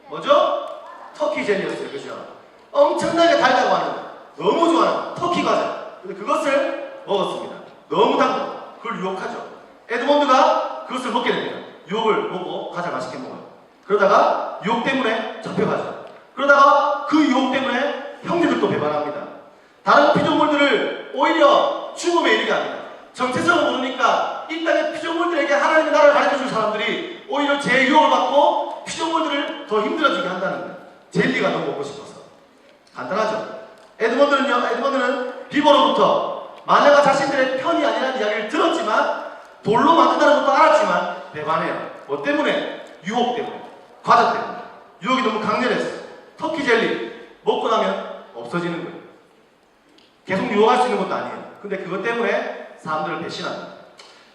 뭐죠? 터키 젤리였어요. 그죠? 엄청나게 달다고 하는, 너무 좋아하는 터키 과자. 근데 그것을 먹었습니다. 너무 단 거. 그걸 유혹하죠. 에드먼드가 그것을 먹게 됩니다. 유혹을 보고 과자 맛있게 먹어요. 그러다가 유혹 때문에 잡혀가죠. 그러다가 그 유혹 때문에 형제들도 배반합니다. 다른 피조물들을 오히려 죽음에 이르게 합니다. 정체성을 모르니까 이 땅의 피조물들에게 하나님의 나라를 가르쳐줄 사람들이 오히려 제 유혹을 받고 피조물들을 더 힘들어지게 한다는 거예요. 젤리가 너무 먹고 싶어서. 간단하죠. 에드먼드는 비버로부터 마녀가 자신들의 편이 아니라는 이야기를 들었지만 돌로 만든다는 것도 알았지만 배반해요. 뭐 때문에? 유혹 때문에. 과자 때문에. 유혹이 너무 강렬했어. 터키 젤리 먹고 나면 없어지는 거예요. 계속 유혹할 수 있는 것도 아니에요. 근데 그것 때문에 사람들을 배신합니다.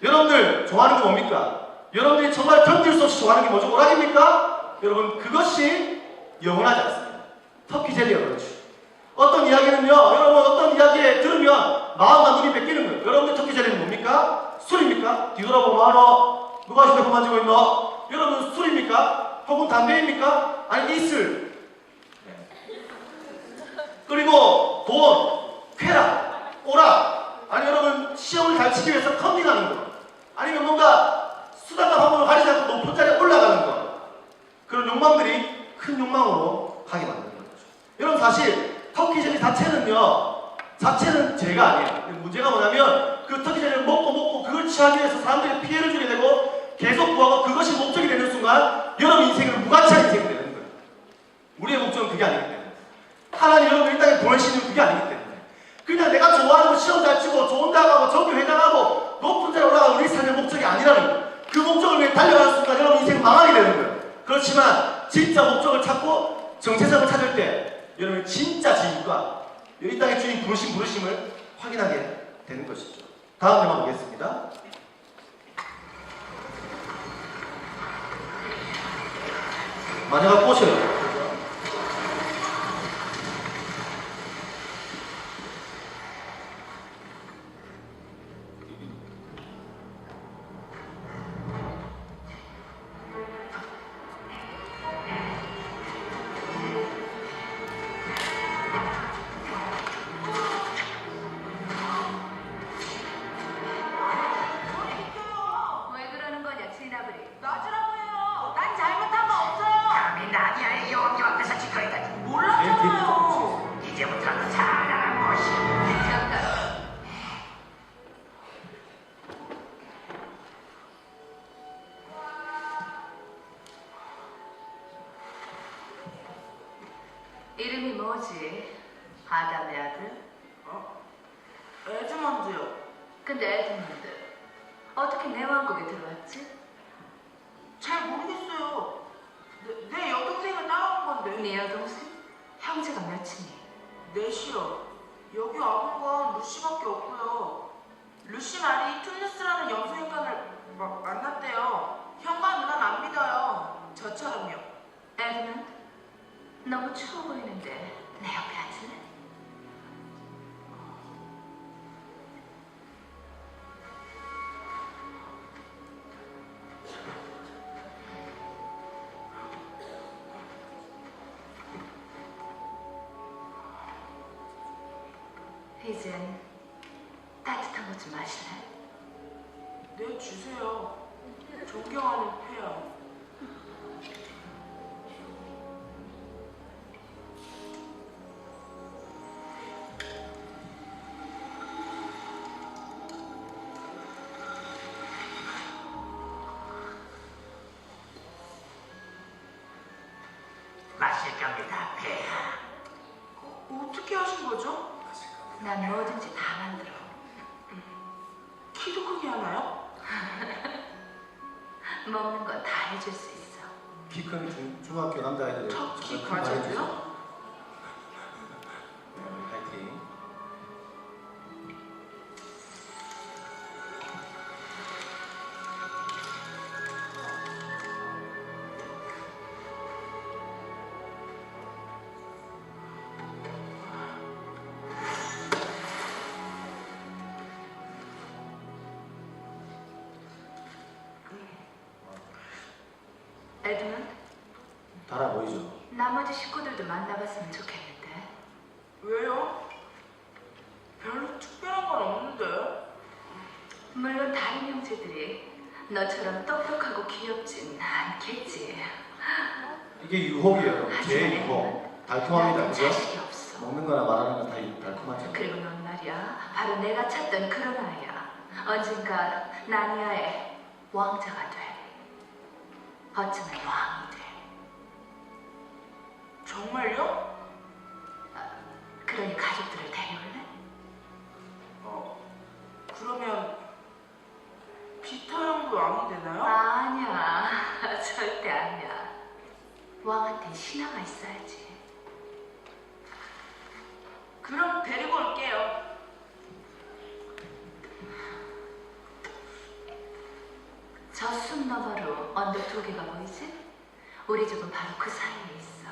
여러분들 좋아하는 게 뭡니까? 여러분들이 정말 견딜 수 없이 좋아하는 게 뭐죠? 오락입니까? 여러분 그것이 영원하지 않습니다. 터키 젤리가 그렇죠. 어떤 이야기는요, 여러분 어떤 이야기에 들으면 마음과 눈이 뺏기는 거예요. 여러분들 터키 젤리는 뭡니까? 술입니까? 뒤돌아보면 하나, 누가 휴대폰 만지고 있나? 여러분 술입니까? 혹은 담배입니까? 아니 이슬. 그리고 돈, 쾌락, 오락. 아니 여러분 시험을 잘 치기 위해서 컨닝하는 거. 아니면 뭔가 수단과 방법을 가리지 않고 높은 자리에 올라가는 거. 그런 욕망들이 큰 욕망으로 하게 만드는 거죠. 여러분 사실 터키 젤리 자체는 죄가 아니에요. 문제가 뭐냐면 그 터키 젤리를 먹고 그걸 취하기 위해서 사람들이 피해를 주게 되고 계속 구하고 그것이 목적이 되는 순간 여러분 인생은 무가치한 인생이 되는 거예요. 우리의 목적은 그게 아니기 때문에. 하나님 여러분 이 땅에 보내시는 그게 아니기 때문에. 그냥 내가 좋아하는 거 시험 잘 치고 좋은 데 가고 전교 회장하고 높은 자리에 올라가는 우리 삶의 목적이 아니라는 거예요. 그 목적을 위해 달려가는 순간 여러분 인생 망하게 되는 거예요. 그렇지만 진짜 목적을 찾고 정체성을 찾을 때 여러분 진짜 지인과 이 땅의 주님 부르심을 확인하게 되는 것이죠. 다음 내용 보겠습니다. 마녀가 꼬셔요. 이름이 뭐지? 아담의 아들? 에드먼드요. 근데 에드먼드 어떻게 내 왕국에 들어왔지? 잘 모르겠어요. 내 여동생을 따라온 건데. 네 여동생? 형제가 몇이니? 넷이요. 여기 와본 건 루시밖에 없고요. 루시 말이 툴루스라는 염소인간을 만났대요. 형과 누나는 안 믿어요. 저처럼요. 에드먼드? 너무 추워 보이는데 내 옆에 앉을래? 이젠 따뜻한 것 좀 마실래? 네, 주세요. 존경하는 폐야. 마실 겁니다, 폐하. 어떻게 하신 거죠? 난 뭐든지 다 만들어. 키도 크게 하나요? 먹는 건 다 해줄 수 있어. 키 큰 중학교 남자애들. 터키 과자도요? 파이팅. 에드먼드? 달아 보이죠? 나머지 식구들도 만나봤으면 좋겠는데. 왜요? 별로 특별한 건 없는데. 물론 다른 형제들이 너처럼 똑똑하고 귀엽진 않겠지. 이게 유혹이에요. 제 유혹. 달콤합니다. 나는 그죠? 자식이 없어. 먹는 거나 말하는 건 다 달콤하죠. 그리고 넌 말이야, 바로 내가 찾던 그런 아이야. 언젠가 나니아의 왕자가 돼. 어쩌면 왕이 돼. 정말요? 그러니 가족들을 데려올래? 그러면 피터 형도 왕이 되나요? 아니야, 절대 아니야. 왕한테 신하가 있어야지. 그럼 데리고 올게요. 저 숲 너머로 언덕 2개가 보이지? 우리 집은 바로 그 사이에 있어.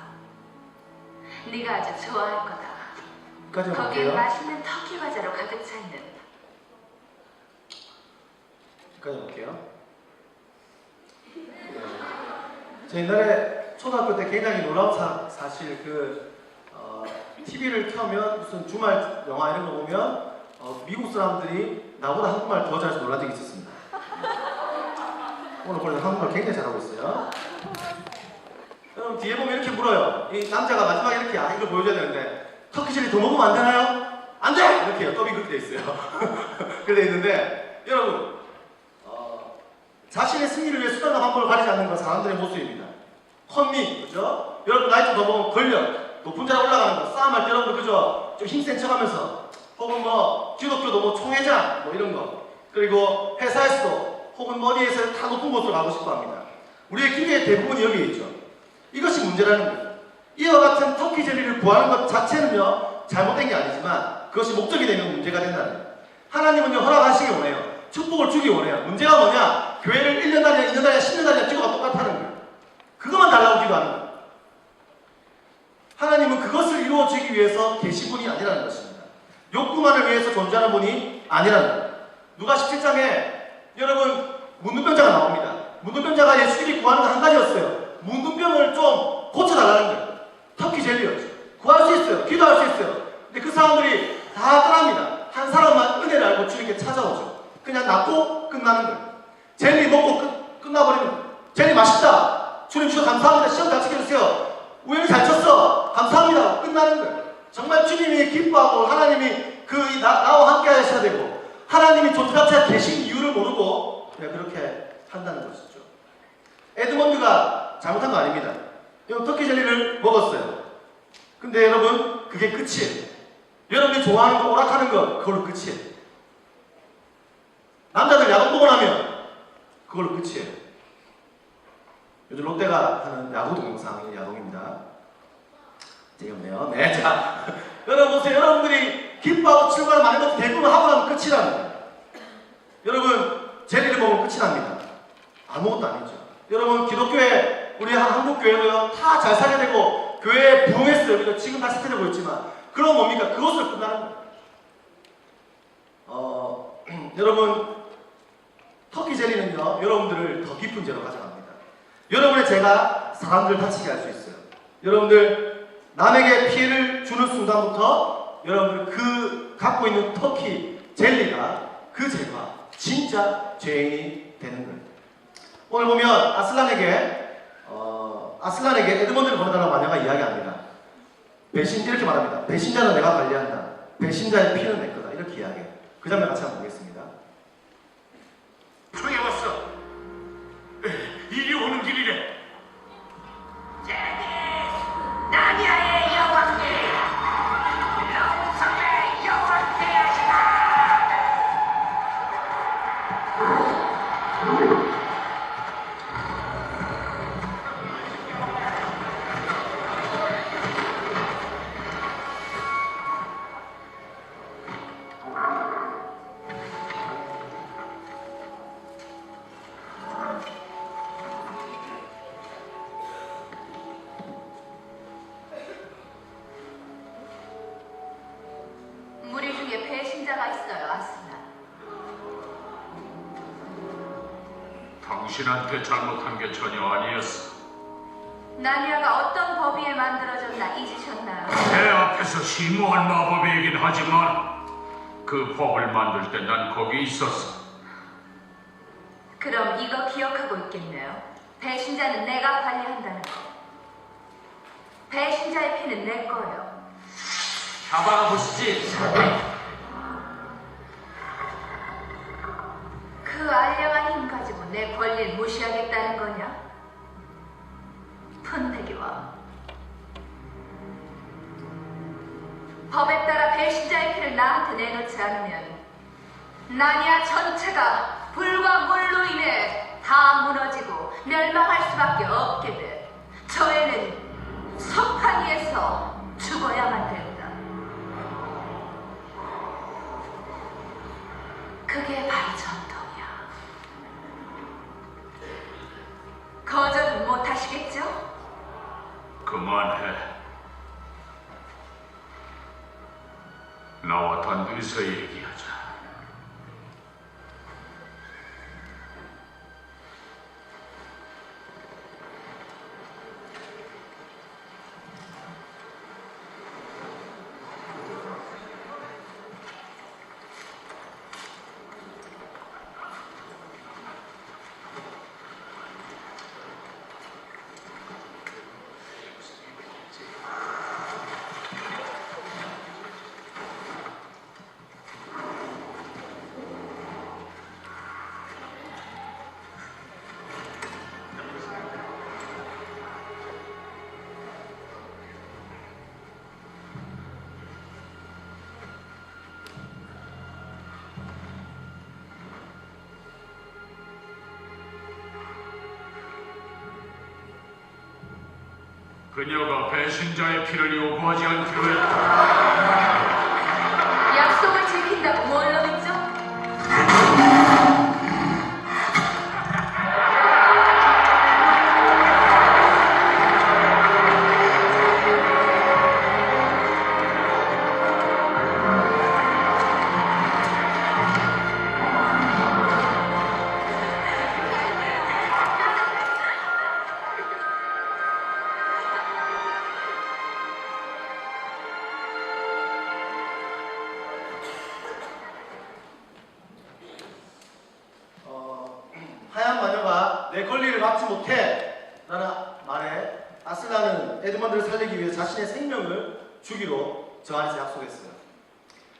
네가 아주 좋아할 거다. 여기까지 거기에 볼게요. 맛있는 터키 과자로 가득 차 있는. 여기까지 볼게요. 저 옛날에 초등학교 때 굉장히 놀라운 사실 TV를 켜면 무슨 주말 영화 이런 거 보면 미국 사람들이 나보다 한국말 더 잘해서 놀란 적이 있었습니다. 오늘 보니까 한국말 굉장히 잘하고 있어요. 여러분 뒤에 보면 이렇게 물어요. 이 남자가 마지막에 이렇게 이걸 보여줘야 되는데 터키 젤리 더 먹으면 안 되나요? 안 돼! 이렇게요. 더빙 그렇게 돼 있어요. 그렇게 돼 있는데 여러분 자신의 승리를 위해 수단과 방법을 가리지 않는 건 사람들의 모습입니다. 헌민, 그죠? 여러분 나이 좀 더 먹으면 권력, 높은 자리 올라가는 거, 싸움할 때 여러분 그죠? 좀 힘센 척하면서 혹은 뭐 기독교도 뭐 총회장 뭐 이런 거 그리고 회사에서도 혹은 뭐 어디에서 다 높은 곳으로 가고 싶어 합니다. 우리의 기대의 대부분이 여기에 있죠. 이것이 문제라는 거예요. 이와 같은 터키 젤리를 구하는 것 자체는요 잘못된 게 아니지만 그것이 목적이 되면 문제가 된다는 거예요. 하나님은요 허락하시기 원해요. 축복을 주기 원해요. 문제가 뭐냐? 교회를 1년 다니냐 2년 다니냐 10년 다니냐 기도가 똑같다는 거예요. 그것만 달라고 기도하는 거예요. 하나님은 그것을 이루어지기 위해서 계신 분이 아니라는 것입니다. 욕구만을 위해서 존재하는 분이 아니라는 거예요. 누가 17장에 여러분 문둥병자가 나옵니다. 문둥병자가 예수님이 구하는 건 한 가지였어요. 문둥병을 좀 고쳐달라는 거예요. 터키 젤리였죠. 구할 수 있어요. 기도할 수 있어요. 근데 그 사람들이 다 떠납니다. 한 사람만 은혜를 알고 주님께 찾아오죠. 그냥 낫고 끝나는 거예요. 젤리 먹고 끝나버리는 거예요. 젤리 맛있다. 주님 주셔서 감사합니다. 시험 잘 지켜주세요. 우연히 잘 쳤어. 감사합니다. 끝나는 거예요. 정말 주님이 기뻐하고 하나님이 나와 함께 하셔야 되고 하나님이 존재 자체가 계신 이유를 모르고 그냥 그렇게 한다는 것이죠. 에드먼드가 잘못한 거 아닙니다. 터키 젤리를 먹었어요. 근데 여러분 그게 끝이에요. 여러분이 좋아하는 거 오락하는 거 그걸로 끝이에요. 남자들 야구 보고 나면 그걸로 끝이에요. 요즘 롯데가 하는 야구 동영상이 야동입니다. 재미없네요. 네, 자 여러분 보세요. 여러분들이 기뻐하고 출발을 많은 것도 대부분 하고 나면 끝이라는 거예요. 여러분 젤리를 먹으면 끝이 납니다. 아무것도 아니죠. 여러분 기독교회 우리 한국 교회도요 다 잘 살게 되고 교회에 부흥했어요. 우리가 지금 다 세태되고 있지만 그럼 뭡니까? 그것으로 끝나는 거예요. 여러분 터키 젤리는요 여러분들을 더 깊은 죄로 가져갑니다. 여러분의 죄가 사람들을 다치게 할 수 있어요. 여러분들 남에게 피해를 주는 순간부터 여러분들 그 갖고 있는 터키 젤리가 그 죄가 진짜 죄인이 되는 거예요. 오늘 보면 아슬란에게 에드먼드를 보내달라고 마녀가 이야기합니다. 이렇게 말합니다. 배신자는 내가 관리한다. 배신자의 피는 내 거다. 이렇게 이야기해요. 그 장면 같이 한번 보겠습니다. 형이 왔어. 이리 오는 길이래. 나니아의 여왕님, 영성의 여왕 되시다. 무리 중에 배신자가 있어요, 아스나. 당신한테 잘못한 게 전혀 아니었어. 나니아가 어떤 법 위에 만들어졌나 잊으셨나요? 내 앞에서 심오한 마법이긴 하지만 그 법을 만들 때 난 거기 있었어. 그럼 이거 기억하고 있겠네요. 배신자는 내가 관리한다는 거. 배신자의 피는 내 거예요. 잡아가 보시지. 그 알량한 힘 가지고 내 권리를 무시하겠다는 거냐? 푼대기와 법에 따라 배신자의 피를 나한테 내놓지 않으면 나니아 전체가 불과 물로 인해 다 무너지고 멸망할 수밖에 없게 돼. 저 애는 석판 위에서 죽어야만 된다. 그게 바로 전통이야. 거절은 못 하시겠죠? 그만해. 나와 단둘이서 얘기하자. 그녀가 배신자의 피를 요구하지 않기로 했다. 약속을 지킨다고 뭘로 믿죠? 하얀 마녀가 내 권리를 받지 못해 라는 말에 아슬란은 에드먼드를 살리기 위해 자신의 생명을 주기로 저 안에서 약속했어요.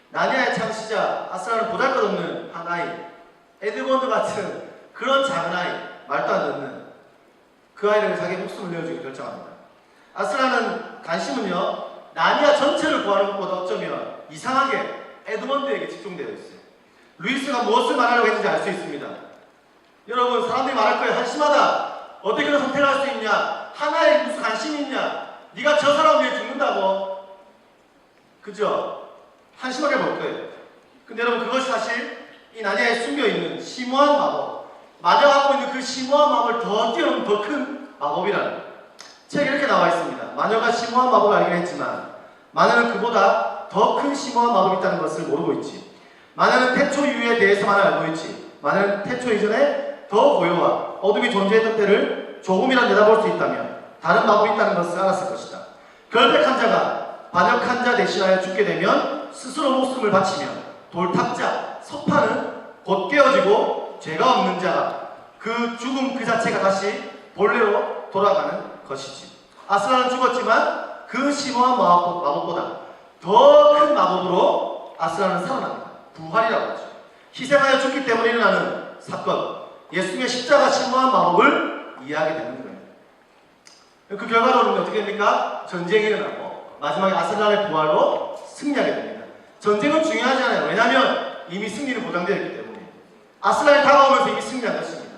나니아의 창시자 아슬란은 보잘것없는 한 아이, 에드먼드 같은 그런 작은 아이, 말도 안 듣는 그 아이를 자기 목숨을 내어주기 결정합니다. 아슬란은 관심은요, 나니아 전체를 구하는 것보다 어쩌면 이상하게 에드먼드에게 집중되어 있어요. 루이스가 무엇을 말하려고 했는지 알 수 있습니다. 여러분, 사람들이 말할 거예요. 한심하다. 어떻게 그런 선택을 할 수 있냐? 하나에 무슨 관심이 있냐? 네가 저 사람 위해 죽는다고? 그죠? 한심하게 볼 거예요. 근데 여러분, 그것이 사실 이 나니아에 숨겨있는 심오한 마법, 마녀가 갖고 있는 그 심오한 마법을 더 뛰어넘는 더 큰 마법이라는 거예요. 책에 이렇게 나와 있습니다. 마녀가 심오한 마법을 알긴 했지만 마녀는 그보다 더 큰 심오한 마법이 있다는 것을 모르고 있지. 마녀는 태초 이후에 대해서만 알고 있지. 마녀는 태초 이전에 더 고요와 어둠이 존재했던 때를 조금이라도 내다볼 수 있다면 다른 마법이 있다는 것을 알았을 것이다. 결백한 자가 반역한 자 대신하여 죽게 되면 스스로 목숨을 바치며 돌탑자, 석판은 곧 깨어지고 죄가 없는 자가 그 죽음 그 자체가 다시 본래로 돌아가는 것이지. 아슬란은 죽었지만 그 심오한 마법보다 더 큰 마법으로 아슬란은 살아납니다. 부활이라고 하죠. 희생하여 죽기 때문에 일어나는 사건, 예수님의 십자가 심오한 마법을 이해하게 되는 거예요. 그 결과로는 어떻게 됩니까? 전쟁이 일어나고 마지막에 아슬란의 부활로 승리하게 됩니다. 전쟁은 중요하지 않아요. 왜냐하면 이미 승리는 보장되어 있기 때문에. 아슬란이 다가오면서 이미 승리한 것입니다.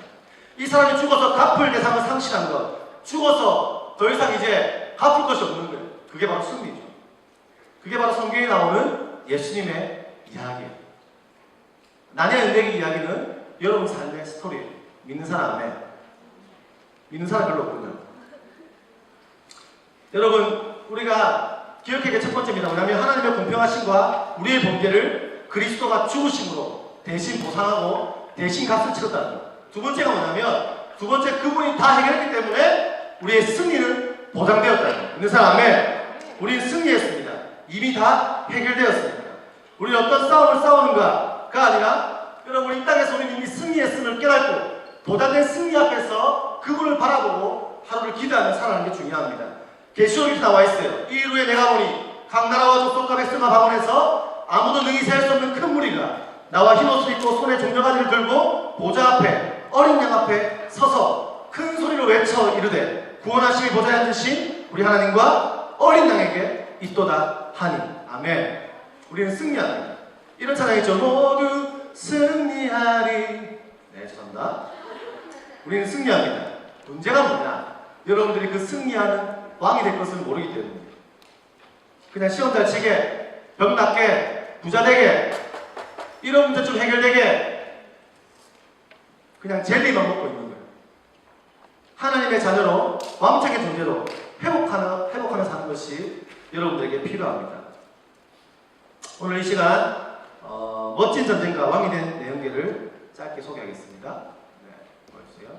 이 사람이 죽어서 갚을 대상을 상실한 것, 죽어서 더 이상 이제 갚을 것이 없는 거예요. 그게 바로 승리죠. 그게 바로 성경에 나오는 예수님의 이야기예요. 나니아 은대기 이야기는 여러분 삶의 스토리예요. 믿는 사람에 믿는 사람 별로 없군요. 여러분, 우리가 기억해야 될 첫 번째입니다. 뭐냐면 하나님의 공평하심과 우리의 범죄를 그리스도가 죽으심으로 대신 보상하고 대신 값을 치렀다는 것. 두 번째가 뭐냐면, 두 번째, 그분이 다 해결했기 때문에 우리의 승리는 보장되었다. 있는 사람 아멘. 우린 승리했습니다. 이미 다 해결되었습니다. 우리는 어떤 싸움을 싸우는가가 아니라 여러분 이 땅에서 우리는 이미 승리했음을 깨닫고 보장된 승리 앞에서 그분을 바라보고 하루를 기대하며 살아가는 게 중요합니다. 계시록에 나와 있어요. 이 이후에 내가 보니 각 나라와 족속과 백성과 방언에서 아무도 능히 세할 수 없는 큰 무리가 나와 흰 옷을 입고 손에 종려가지를 들고 보좌 앞에 어린 양 앞에 서서 큰 소리로 외쳐 이르되 구원하심이 보좌에 앉으신 우리 하나님과 어린 양에게 있도다 하니 아멘. 우리는 승리합니다. 이런 찬양이죠. 모두 승리하리. 네, 죄송합니다. 우리는 승리합니다. 문제가 뭐냐? 여러분들이 그 승리하는 왕이 될 것을 모르기 때문입니다. 그냥 시험 잘 치게, 병 낫게, 부자 되게, 이런 문제 좀 해결되게 그냥 젤리만 먹고 있는 거예요. 하나님의 자녀로 왕적인 존재로 회복하며 사는 것이 여러분들에게 필요합니다. 오늘 이 시간 멋진 전쟁과 왕이 된 내용들을 짧게 소개하겠습니다. 네, 보여주세요.